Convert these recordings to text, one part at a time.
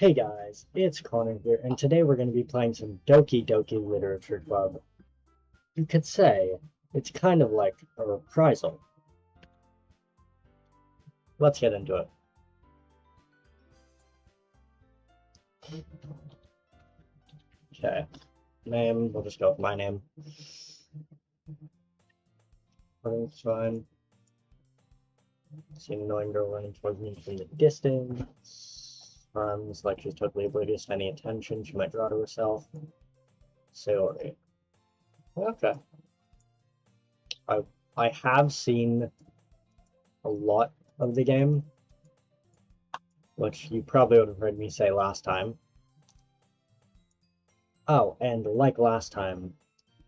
Hey guys, it's Connor here, and today we're going to be playing some Doki Doki Literature Club. You could say it's kind of like a reprisal. Let's get into it. Okay, name, we'll just go with my name. Everything's fine. See an annoying girl running towards me from the distance. Looks like she's totally oblivious to any attention she might draw to herself. Sorry. Okay. I have seen a lot of the game, which you probably would have heard me say last time. Oh, and like last time,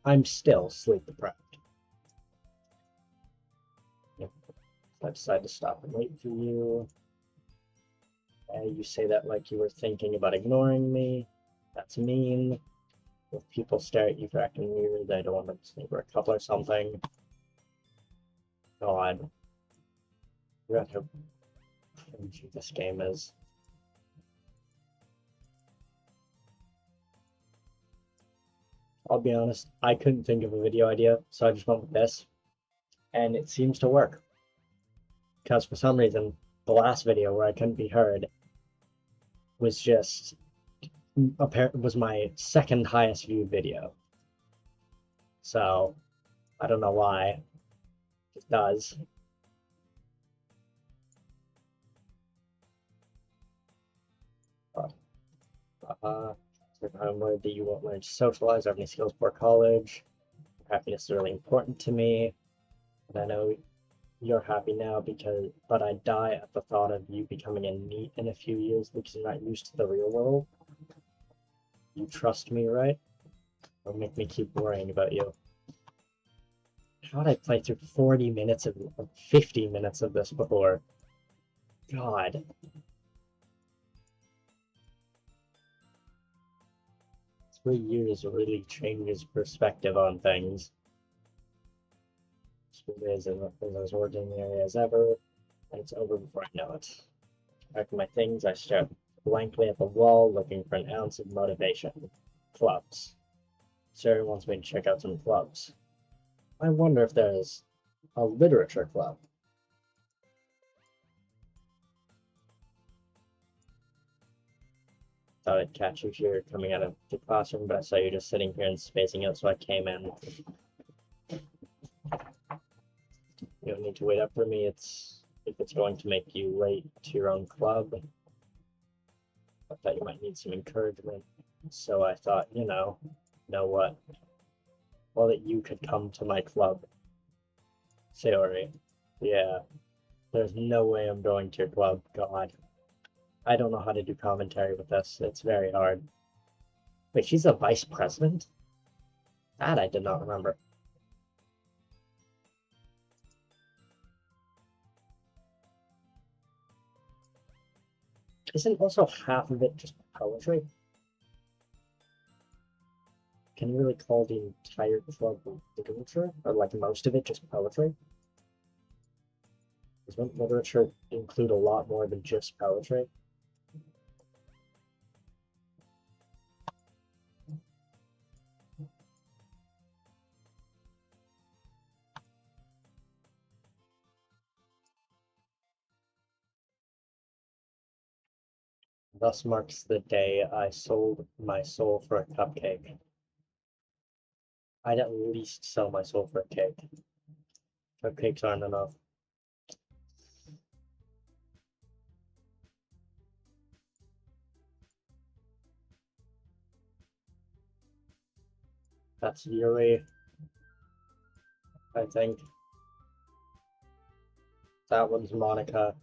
I'm still sleep deprived. Yep. I decided to stop and wait for you. You say that like you were thinking about ignoring me. That's mean. If people stare at you for acting weird, they don't want to think we're a couple or something. God. You got how cringy this game is. I'll be honest, I couldn't think of a video idea, so I just went with this. And it seems to work. Because for some reason, the last video where I couldn't be heard was just was my second highest viewed video. So I don't know why it does. I'm worried that you won't learn to socialize or have any skills for college. Happiness is really important to me. And I know you're happy now but I die at the thought of you becoming a NEET in a few years because you're not used to the real world. You trust me, right? Or make me keep worrying about you. How did I play through 40 minutes of 50 minutes of this before? God. 3 years really changes perspective on things. School days are as ordinary as ever, and it's over before I know it. Packing my things, I stare blankly at the wall, looking for an ounce of motivation. Clubs. Sarah wants me to check out some clubs. I wonder if there's a literature club. Thought I'd catch you here coming out of the classroom, but I saw you just sitting here and spacing out, so I came in. You don't need to wait up for me. If it's going to make you late to your own club. I thought you might need some encouragement. So I thought, you know what? Well, that you could come to my club. Sayori. Yeah. There's no way I'm going to your club. God. I don't know how to do commentary with this. It's very hard. Wait, she's a vice president? That I did not remember. Isn't also half of it just poetry? Can you really call the entire club literature? Or like most of it just poetry? Doesn't literature include a lot more than just poetry? Thus marks the day I sold my soul for a cupcake. I'd at least sell my soul for a cake. Cupcakes aren't enough. That's Yuri, I think. That one's Monica.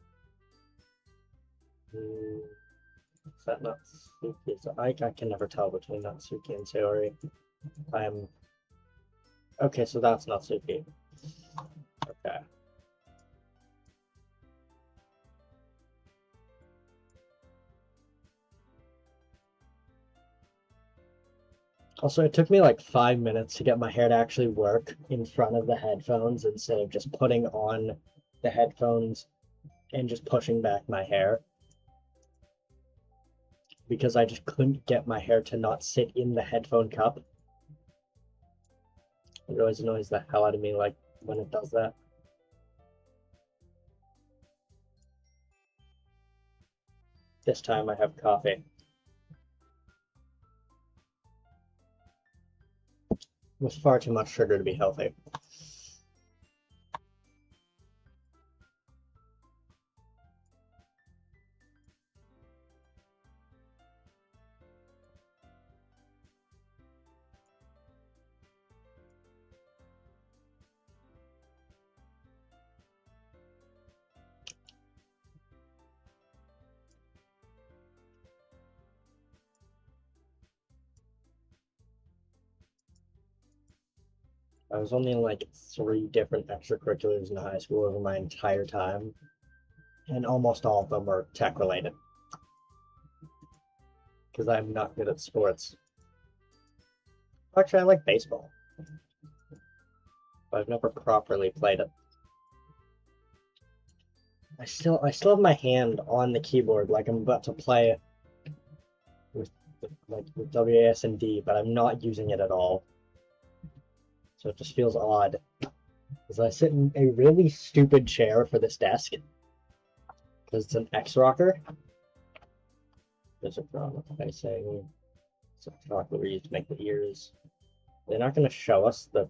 Is that Natsuki? I can never tell between Natsuki and Sayori. Okay, so that's Natsuki. Okay. Also, it took me like 5 minutes to get my hair to actually work in front of the headphones instead of just putting on the headphones and just pushing back my hair. because I just couldn't get my hair to not sit in the headphone cup. It always annoys the hell out of me, like, when it does that. This time I have coffee. With far too much sugar to be healthy. I was only in like 3 different extracurriculars in high school over my entire time, and almost all of them were tech related. Because I'm not good at sports. Actually, I like baseball, but I've never properly played it. I still have my hand on the keyboard like I'm about to play with WASD, but I'm not using it at all. So it just feels odd. Because I sit in a really stupid chair for this desk. Because it's an X-Rocker. There's a problem with facing. It's a chocolate we use to make the ears. They're not going to show us the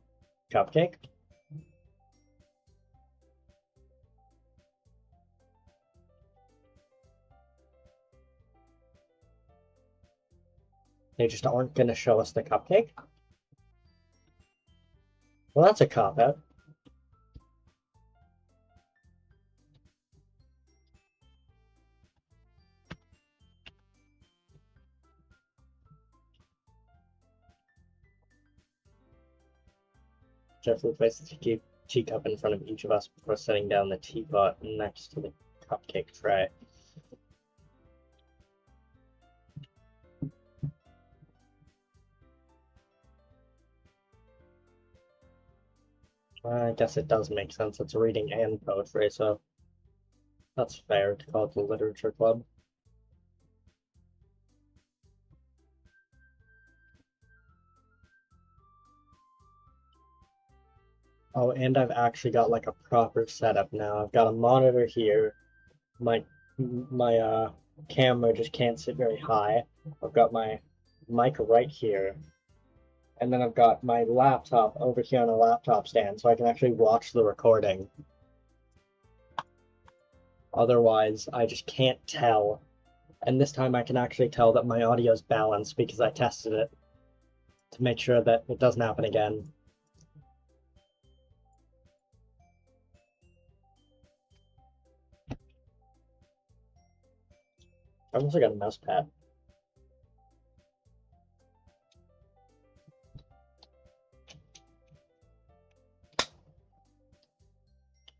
cupcake. They just aren't going to show us the cupcake. Well, that's a cop-out. Carefully place the teacup in front of each of us before setting down the teapot next to the cupcake tray. I guess it does make sense. It's reading and poetry, so that's fair to call it the literature club. Oh, and I've actually got like a proper setup now. I've got a monitor here. My camera just can't sit very high. I've got my mic right here. And then I've got my laptop over here on a laptop stand so I can actually watch the recording. Otherwise, I just can't tell. And this time I can actually tell that my audio's balanced because I tested it to make sure that it doesn't happen again. I've also got a mouse pad.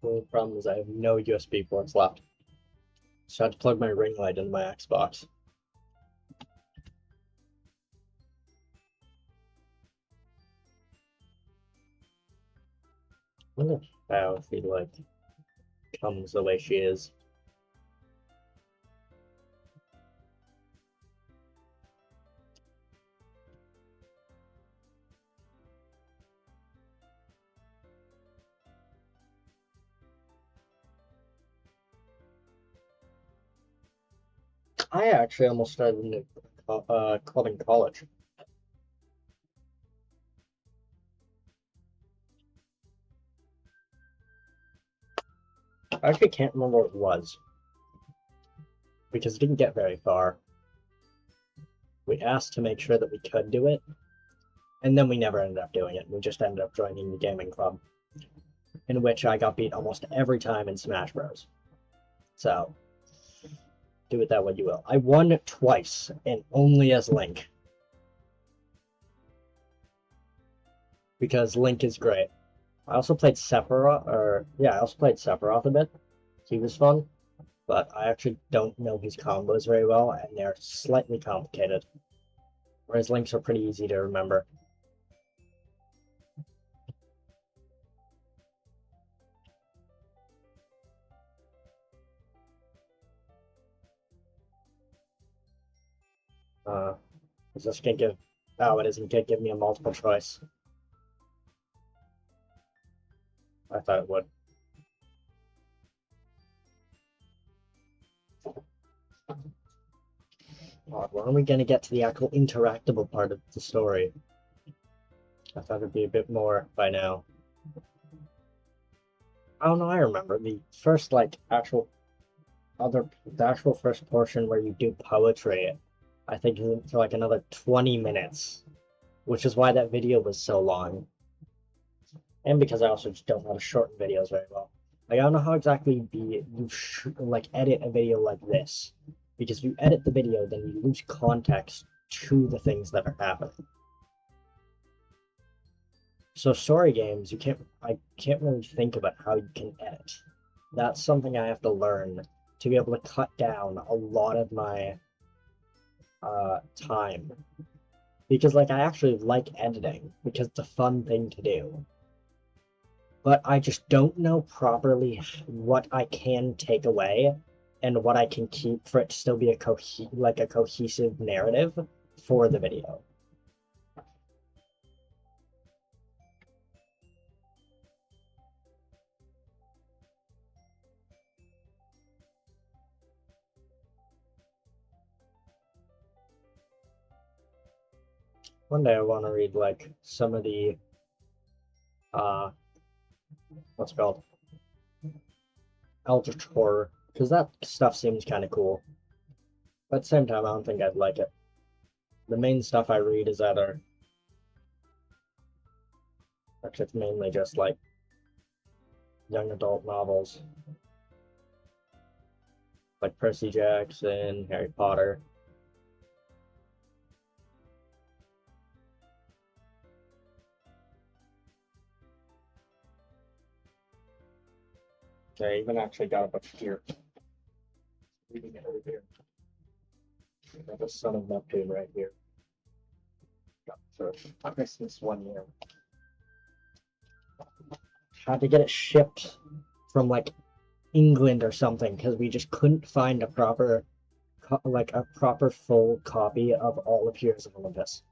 The only problem is I have no USB ports left. So I had to plug my ring light into my Xbox. I wonder how if he like comes the way she is. I actually almost started a new club in college. I actually can't remember what it was because it didn't get very far. We asked to make sure that we could do it, and then we never ended up doing it. We just ended up joining the gaming club, in which I got beat almost every time in Smash Bros. So, do with that what you will. I won twice, and only as Link. Because Link is great. I also played Sephiroth, I also played Sephiroth a bit. He was fun, but I actually don't know his combos very well, and they're slightly complicated. Whereas Link's are pretty easy to remember. Is this gonna give... Oh, it isn't gonna give me a multiple choice. I thought it would. God, when are we gonna get to the actual interactable part of the story? I thought it'd be a bit more by now. Oh no, I remember the first the actual first portion where you do poetry. I think for like another 20 minutes, which is why that video was so long. And because I also just don't know how to shorten videos very well. Like, I don't know how exactly edit a video like this, because if you edit the video, then you lose context to the things that are happening. So story games, I can't really think about how you can edit. That's something I have to learn to be able to cut down a lot of my time. Because like I actually like editing because it's a fun thing to do. But I just don't know properly what I can take away and what I can keep for it to still be a cohesive narrative for the video. One day I want to read like some of the what's it called, Eldritch horror, because that stuff seems kind of cool. But at the same time, I don't think I'd like it. The main stuff I read is actually it's mainly just like young adult novels, like Percy Jackson, Harry Potter. I even actually got a book here. Reading it over here. I got the Son of Neptune right here. Got for Christmas one year. Had to get it shipped from like England or something because we just couldn't find a proper full copy of all of Heroes of Olympus.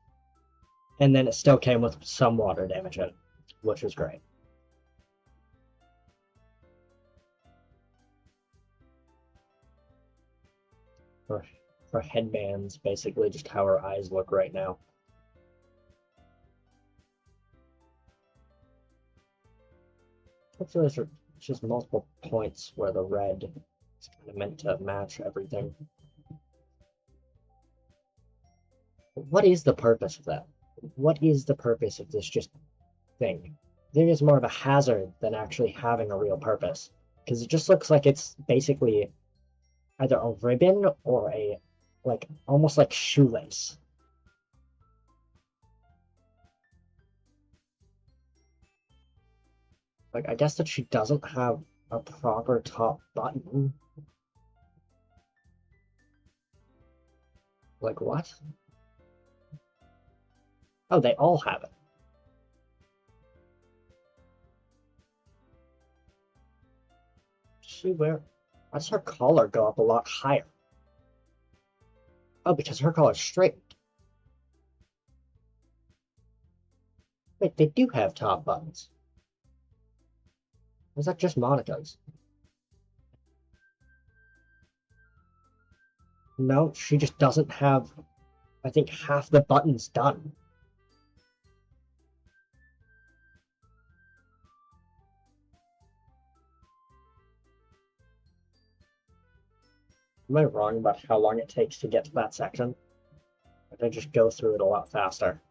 And then it still came with some water damage in it, which was great. For headbands, basically just how our eyes look right now. Hopefully there's just multiple points where the red is kind of meant to match everything. What is the purpose of that? What is the purpose of this just thing? I think it's more of a hazard than actually having a real purpose. Because it just looks like it's basically either a ribbon or a, like, almost like shoelace. Like, I guess that she doesn't have a proper top button. Like, what? Oh, they all have it. Why does her collar go up a lot higher? Oh, because her collar's straight. Wait, they do have top buttons. Or is that just Monica's? No, she just doesn't have, I think, half the buttons done. Am I wrong about how long it takes to get to that section? Or did I just go through it a lot faster?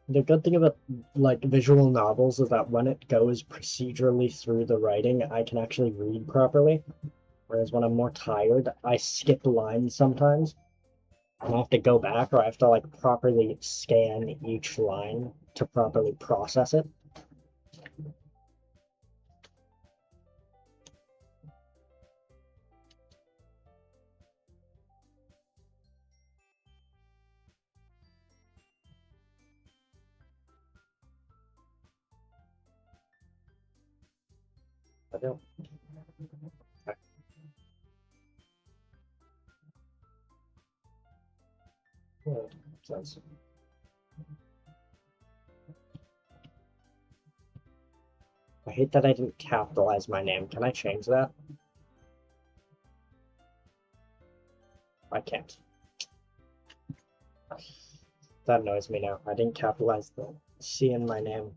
The good thing about like visual novels is that when it goes procedurally through the writing, I can actually read properly. Whereas when I'm more tired, I skip lines sometimes. And I have to go back or I have to like properly scan each line to properly process it. I don't. Yeah, makes sense. I hate that I didn't capitalize my name. Can I change that? I can't. That annoys me now. I didn't capitalize the C in my name.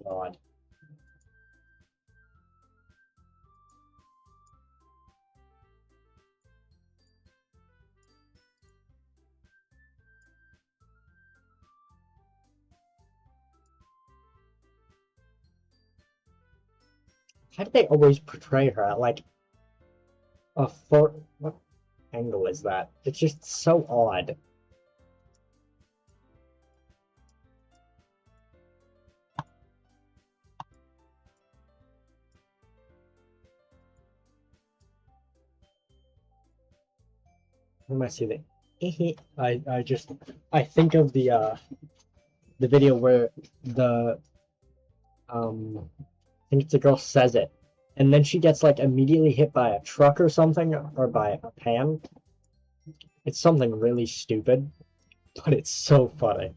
God. How do they always portray her at like a four? What angle is that? It's just so odd. When I see the I think of the video where the I think it's a girl says it, and then she gets like immediately hit by a truck or something, or by a pan. It's something really stupid, but it's so funny.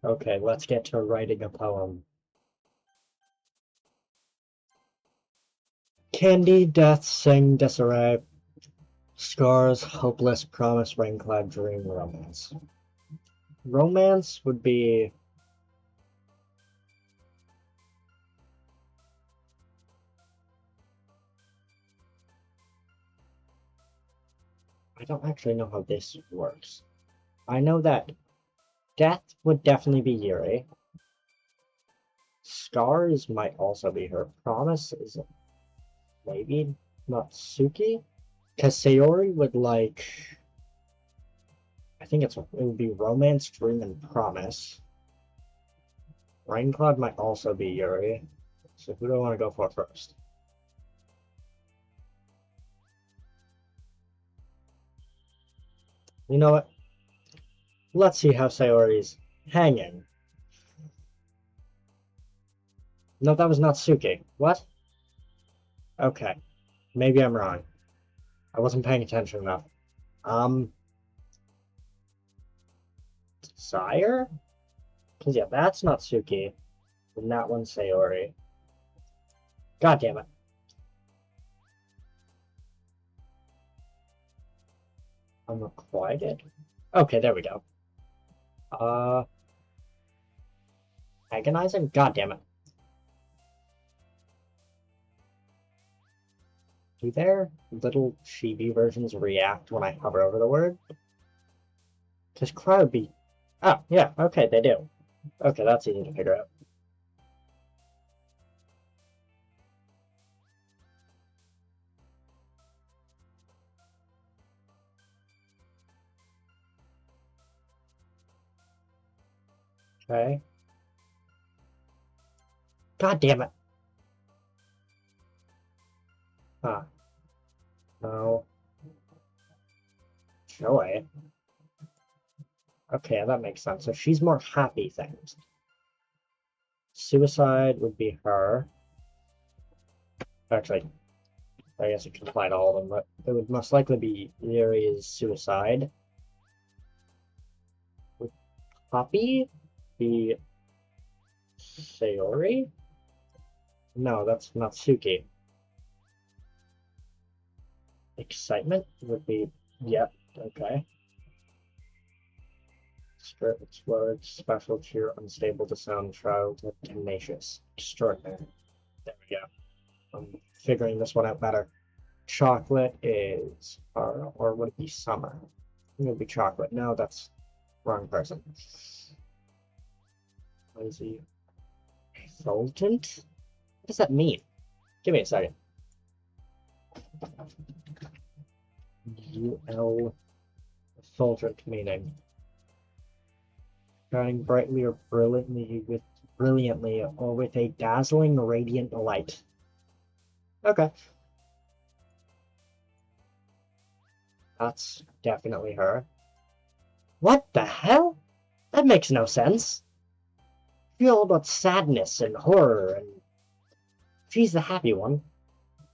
Okay, let's get to writing a poem. Candy, death, sing, disarray, scars, hopeless, promise, rain-clad, dream, romance. Romance would be... I don't actually know how this works. I know that death would definitely be Yuri. Scars might also be her. Promise is maybe Natsuki? Because Sayori would like... I think it would be Romance, Dream, and Promise. Raincloud might also be Yuri. So who do I want to go for first? You know what? Let's see how Sayori's hanging. No, that was Natsuki. What? Okay. Maybe I'm wrong. I wasn't paying attention enough. Sire? Because yeah, that's Natsuki. And that one's Sayori. God damn it. Unrequited? Okay, there we go. Agonizing? God damn it. Do their little chibi versions react when I hover over the word? Because cry would be... Oh, yeah, okay, they do. Okay, that's easy to figure out. Okay. God damn it. Huh. No. Joy. Okay, that makes sense. So she's more happy things. Suicide would be her. Actually, I guess it can apply to all of them, but it would most likely be Yuri's suicide. Would Poppy be Sayori? No, that's Natsuki. Excitement would be, yep, okay. Spirit explodes, special cheer, unstable to sound, childhood, tenacious, extraordinary. There we go. I'm figuring this one out better. Chocolate is, or would it be summer? It would be chocolate. No, that's wrong person. Lazy. Effulgent? What does that mean? Give me a second. UL effulgent meaning. Shining brightly or brilliantly with brilliantly or with a dazzling radiant light. Okay. That's definitely her. What the hell? That makes no sense. Feel about sadness and horror, and she's the happy one.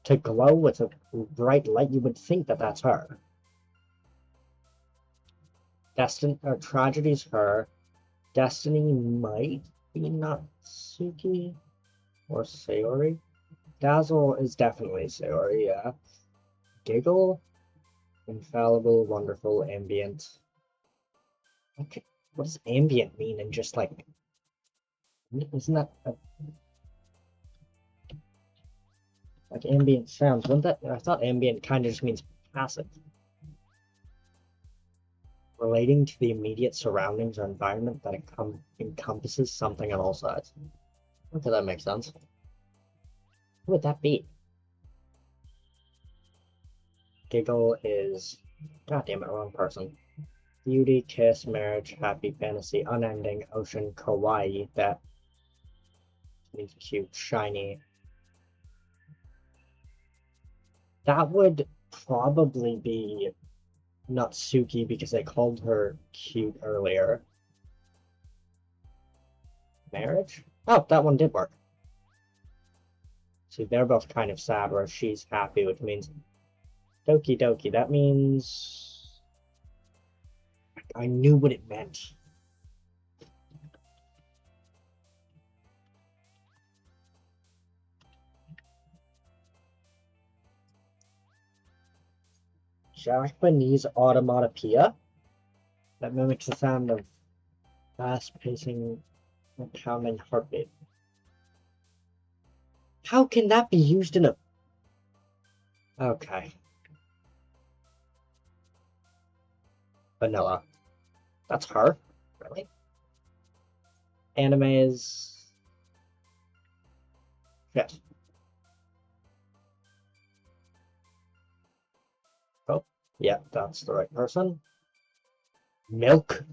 To glow with a bright light, you would think that that's her. Tragedy's her. Destiny might be Natsuki or Sayori. Dazzle is definitely Sayori, yeah. Giggle, infallible, wonderful, ambient. Okay, what does ambient mean? And just like, isn't that like ambient sounds? Wouldn't that? I thought ambient kind of just means passive. Relating to the immediate surroundings or environment that encompasses something on all sides. Okay, that makes sense. Who would that be? Giggle is, god damn it, wrong person. Beauty, kiss, marriage, happy, fantasy, unending, ocean, kawaii, that means cute, shiny. That would probably be Natsuki because I called her cute earlier. Marriage? Oh, that one did work. See, they're both kind of sad, where she's happy, which means Doki Doki. That means I knew what it meant. Japanese automatopoeia that mimics the sound of fast-pacing pounding heartbeat. How can that be used in a... Okay. Vanilla. That's her? Really? Anime is... Yes. Oh, yeah, that's the right person. Milk?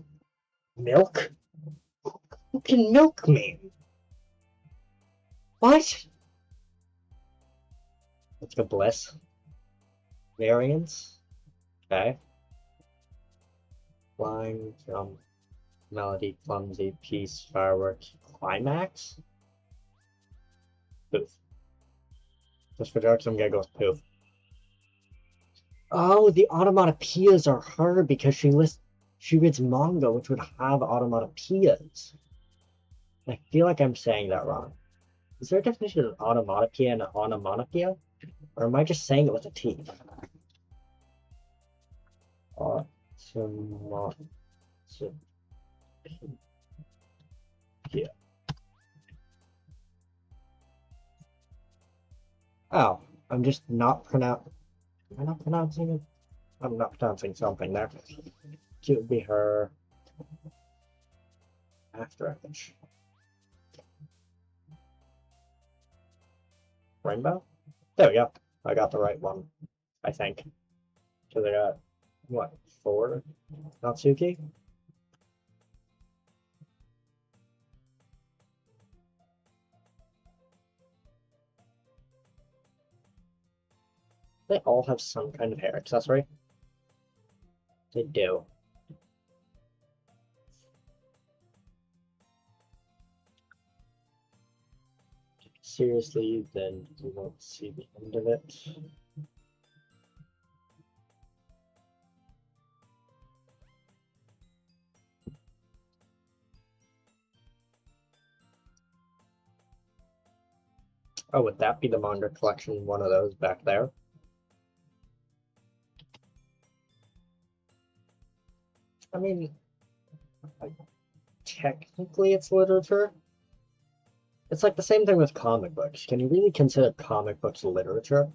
Milk? What can milk mean? What? Let's go bliss. Variance. Okay. Flying, jump, melody, clumsy, peace, fireworks, climax? Poof. Just for jokes, I'm gonna go with poof. Oh, the automatopoeias are her because she reads manga, which would have automatopoeias. I feel like I'm saying that wrong. Is there a definition of automatopoeia and onomatopoeia? Or am I just saying it with a T? Automatopoeia. Oh, I'm just not pronouncing. Am I not pronouncing it? I'm not pronouncing something there. It would be her after image. Rainbow? There we go. I got the right one, I think. So they got, what, 4? Natsuki? They all have some kind of hair accessory. They do. Seriously, then you won't see the end of it. Oh, would that be the manga collection, one of those back there? I mean, technically it's literature. It's like the same thing with comic books. Can you really consider comic books literature?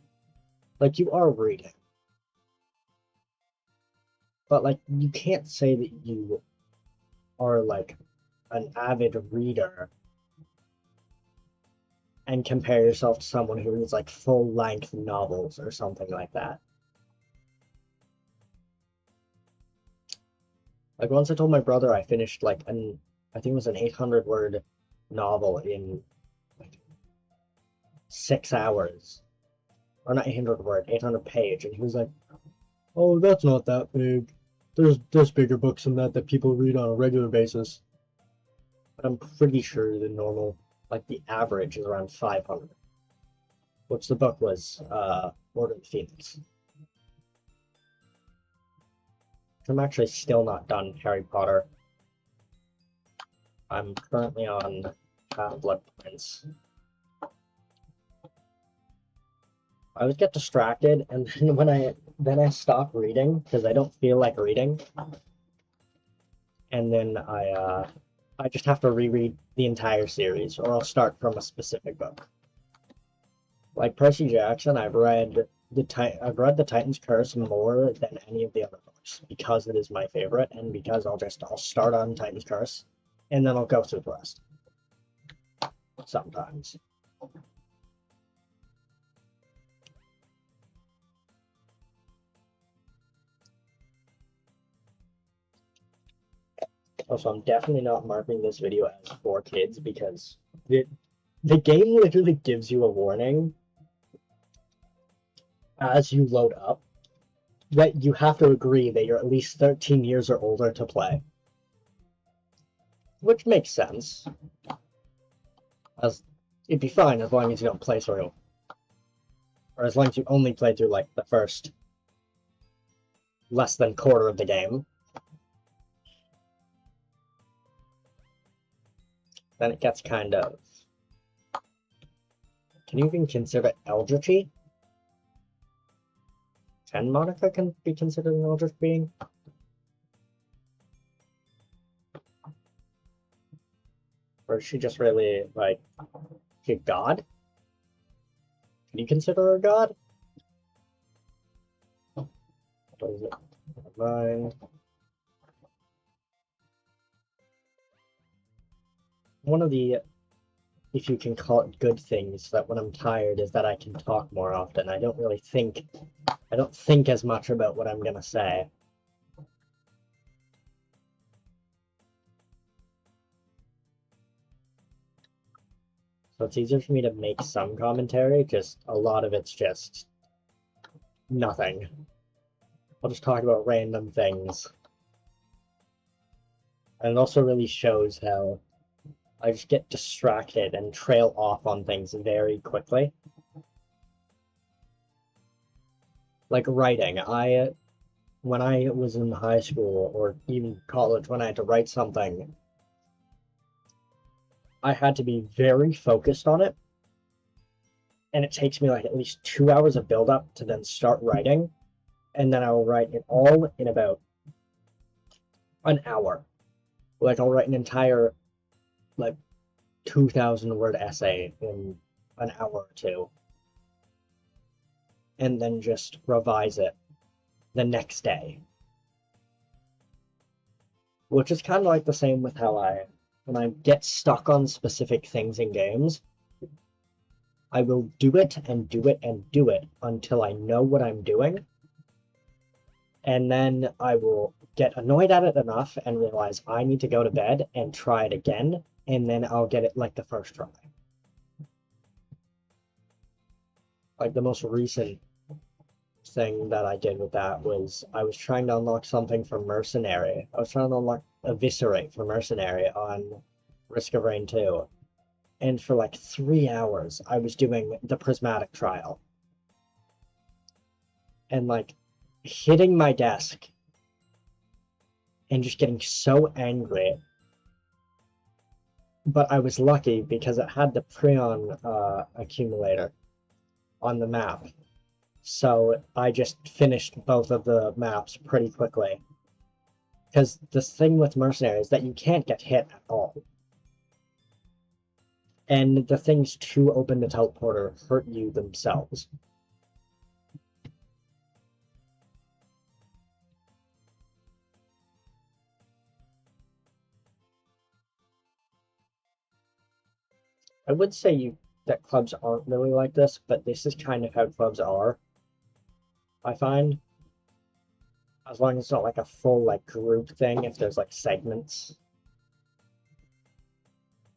Like, you are reading. But, like, you can't say that you are, like, an avid reader and compare yourself to someone who reads, like, full-length novels or something like that. Like, once I told my brother I finished, like, I think it was an 800-word novel in like 6 hours. Or not 800 word, 800 page. And he was like, oh, that's not that big. There's bigger books than that people read on a regular basis. But I'm pretty sure the normal, like the average is around 500. Which the book was, Order of the Phoenix. I'm actually still not done Harry Potter. I'm currently on Blood Prince. I would get distracted, and then I stop reading because I don't feel like reading, and then I just have to reread the entire series, or I'll start from a specific book. Like Percy Jackson, I've read the Titan's Curse more than any of the other books because it is my favorite, and because I'll start on Titan's Curse, and then I'll go through the rest. Sometimes. Also, I'm definitely not marking this video as for kids because the game literally gives you a warning as you load up that you have to agree that you're at least 13 years or older to play. Which makes sense. As it'd be fine as long as you don't play through. Or as long as you only play through like the first less than quarter of the game. Then it gets kind of... Can you even consider eldritchy? Can Monica be considered an eldritch being? Or is she just really, like, a god? Can you consider her a god? What is it? Mine. One of the, if you can call it good things, that when I'm tired is that I can talk more often. I don't think as much about what I'm gonna say. So it's easier for me to make some commentary, just a lot of it's just nothing. I'll just talk about random things. And it also really shows how I just get distracted and trail off on things very quickly. Like writing, when I was in high school or even college, when I had to write something, I had to be very focused on it. And it takes me like at least 2 hours of build up to then start writing. And then I will write it all in about an hour. Like I'll write an entire like 2,000 word essay in an hour or two. And then just revise it the next day. Which is kind of like the same with how when I get stuck on specific things in games, I will do it and do it and do it until I know what I'm doing. And then I will get annoyed at it enough and realize I need to go to bed and try it again, and then I'll get it like the first try. Like the most recent thing that I did with that was I was trying to unlock something for Mercenary. I was trying to unlock Eviscerate for Mercenary on Risk of Rain 2. And for like 3 hours, I was doing the Prismatic Trial. And like hitting my desk and just getting so angry. But I was lucky because it had the Prion accumulator on the map. So I just finished both of the maps pretty quickly. Because the thing with Mercenary is that you can't get hit at all. And the things to open the teleporter hurt you themselves. I would say that clubs aren't really like this, but this is kind of how clubs are, I find. As long as it's not like a full like group thing, if there's like segments.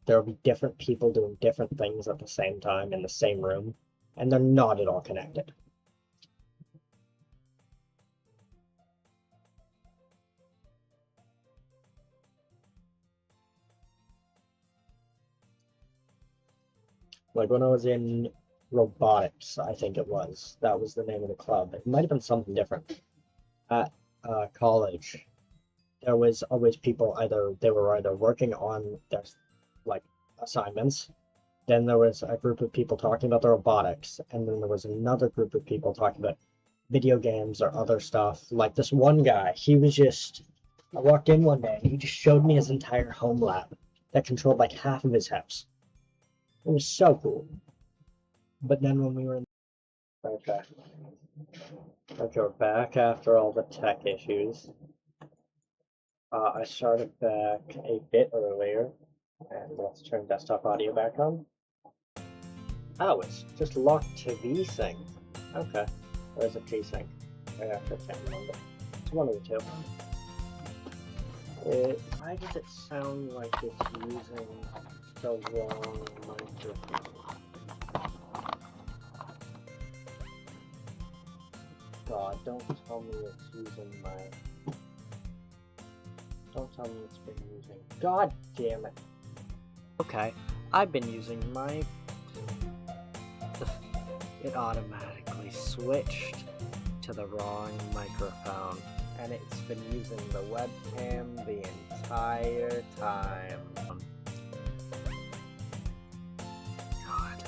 there will be different people doing different things at the same time in the same room, and they're not at all connected. Like when I was in robotics, I think it was. That was the name of the club. It might have been something different. At college, there was always people they were either working on their like assignments, then there was a group of people talking about the robotics, and then there was another group of people talking about video games or other stuff. Like this one guy, I walked in one day and he just showed me his entire home lab that controlled like half of his house. It was so cool. But then when we were in okay. Okay, we're back after all the tech issues. I started back a bit earlier, and let's turn desktop audio back on. Oh, it's just locked to VSync. Okay, where's the G-Sync? I can't remember. It's one of the two. Why does it sound like it's using the wrong microphone? God, don't tell me it's using my... Don't tell me it's been using... God damn it. Okay, I've been using my... It automatically switched to the wrong microphone, and it's been using the webcam the entire time. God.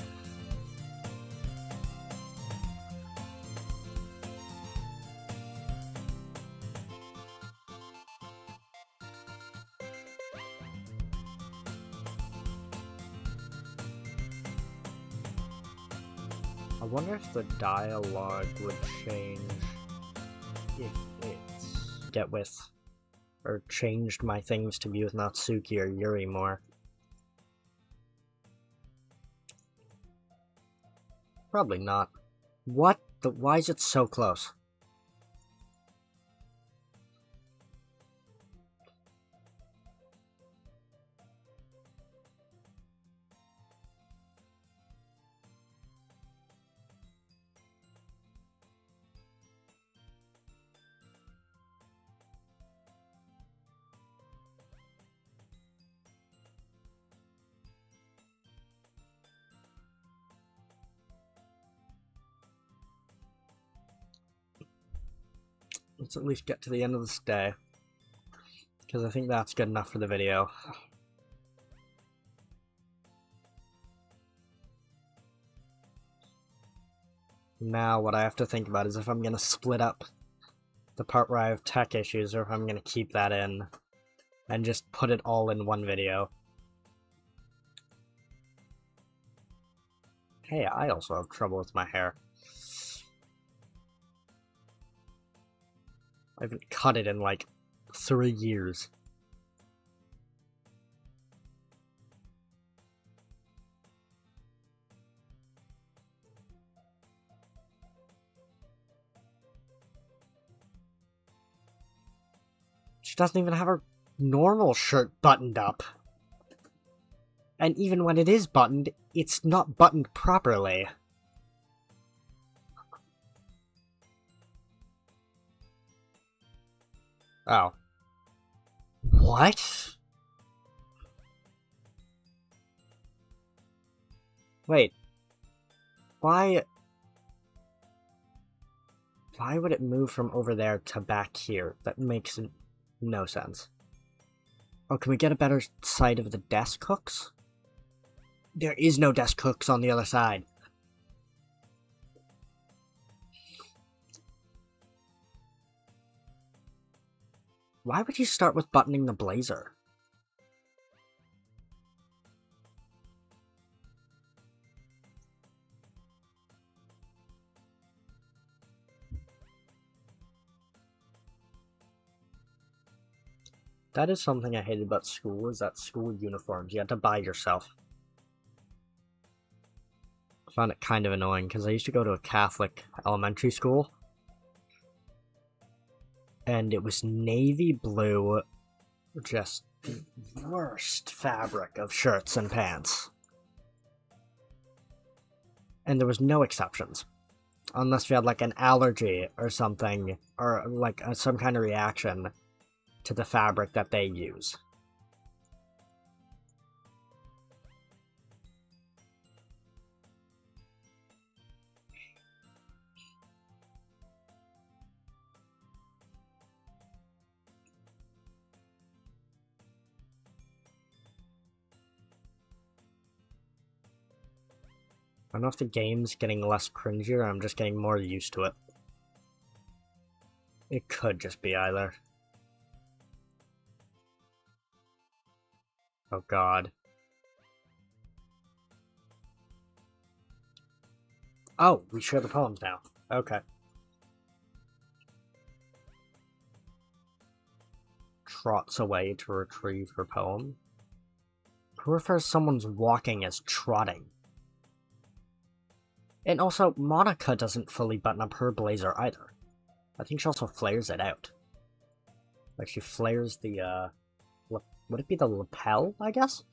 I wonder if the dialogue would change if it's get with or changed my things to be with Natsuki or Yuri more. Probably not. What? Why is it so close? Let's at least get to the end of this day, because I think that's good enough for the video. Now what I have to think about is if I'm going to split up the part where I have tech issues, or if I'm going to keep that in and just put it all in one video. Hey, I also have trouble with my hair. I haven't cut it in like 3 years. She doesn't even have her normal shirt buttoned up. And even when it is buttoned, it's not buttoned properly. Oh. What? Wait. Why would it move from over there to back here? That makes no sense. Oh, can we get a better sight of the desk hooks? There is no desk hooks on the other side. Why would you start with buttoning the blazer? That is something I hated about school, is that school uniforms you had to buy yourself. I found it kind of annoying, because I used to go to a Catholic elementary school, and it was navy blue, just the worst fabric of shirts and pants. And there was no exceptions. Unless you had like an allergy or something, or like some kind of reaction to the fabric that they use. I don't know if the game's getting less cringy or I'm just getting more used to it. It could just be either. Oh god. Oh, we share the poems now. Okay. Trots away to retrieve her poem. Who refers someone's walking as trotting? And also, Monica doesn't fully button up her blazer either. I think she also flares it out. Like she flares the, would it be the lapel, I guess?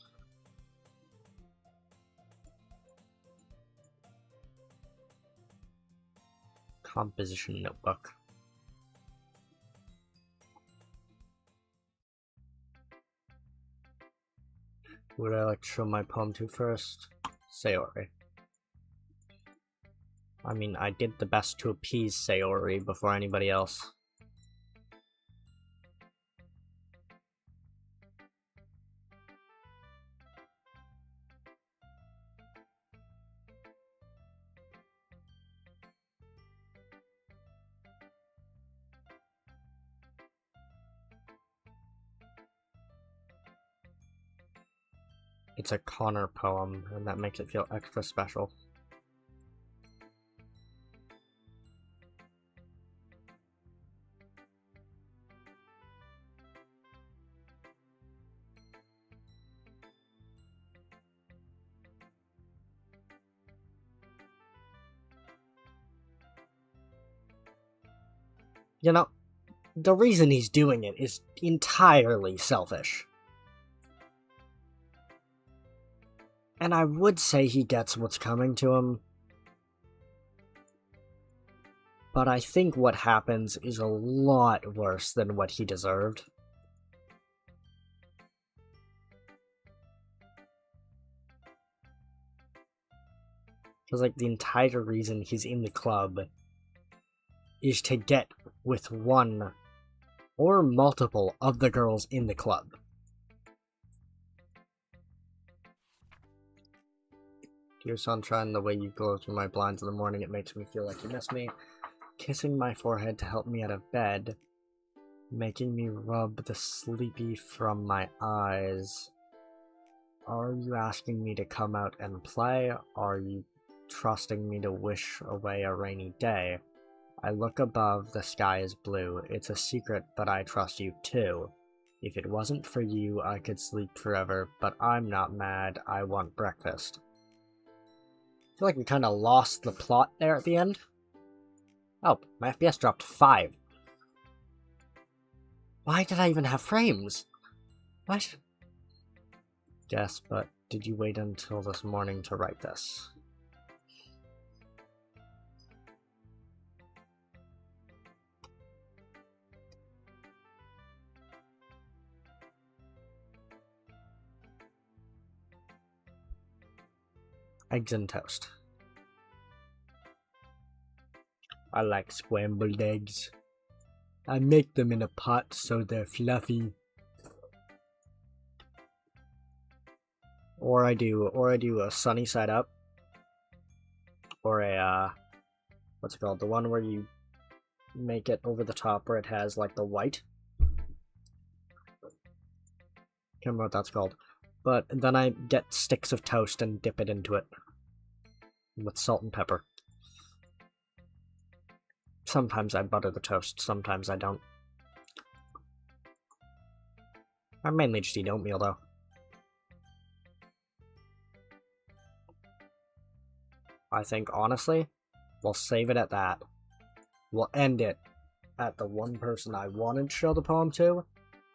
Composition notebook. Who would I like to show my poem to first? Sayori. I mean, I did the best to appease Sayori before anybody else. It's a Connor poem, and that makes it feel extra special. You know, the reason he's doing it is entirely selfish. And I would say he gets what's coming to him. But I think what happens is a lot worse than what he deserved. Because, like, the entire reason he's in the club is to get with one or multiple of the girls in the club. Dear sunshine, the way you glow through my blinds in the morning, it makes me feel like you miss me. Kissing my forehead to help me out of bed. Making me rub the sleepy from my eyes. Are you asking me to come out and play? Are you trusting me to wish away a rainy day? I look above, the sky is blue. It's a secret, but I trust you too. If it wasn't for you, I could sleep forever, but I'm not mad. I want breakfast. I feel like we kind of lost the plot there at the end. Oh, my FPS dropped 5. Why did I even have frames? What? Yes, but did you wait until this morning to write this? Eggs and toast. I like scrambled eggs. I make them in a pot so they're fluffy. Or I do a sunny side up. Or a, what's it called? The one where you make it over the top where it has like the white. Can't remember what that's called. But then I get sticks of toast and dip it into it. With salt and pepper. Sometimes I butter the toast, sometimes I don't. I mainly just eat oatmeal though. I think, honestly, we'll save it at that. We'll end it at the one person I wanted to show the poem to,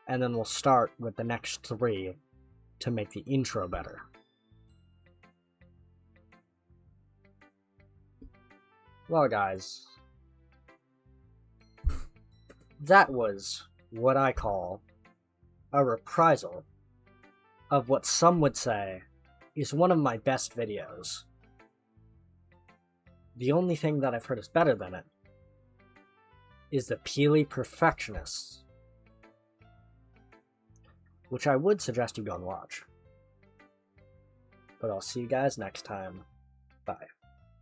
and then we'll start with the next 3 to make the intro better. Well, guys, that was what I call a reprisal of what some would say is one of my best videos. The only thing that I've heard is better than it is the Peely Perfectionists, which I would suggest you go and watch. But I'll see you guys next time.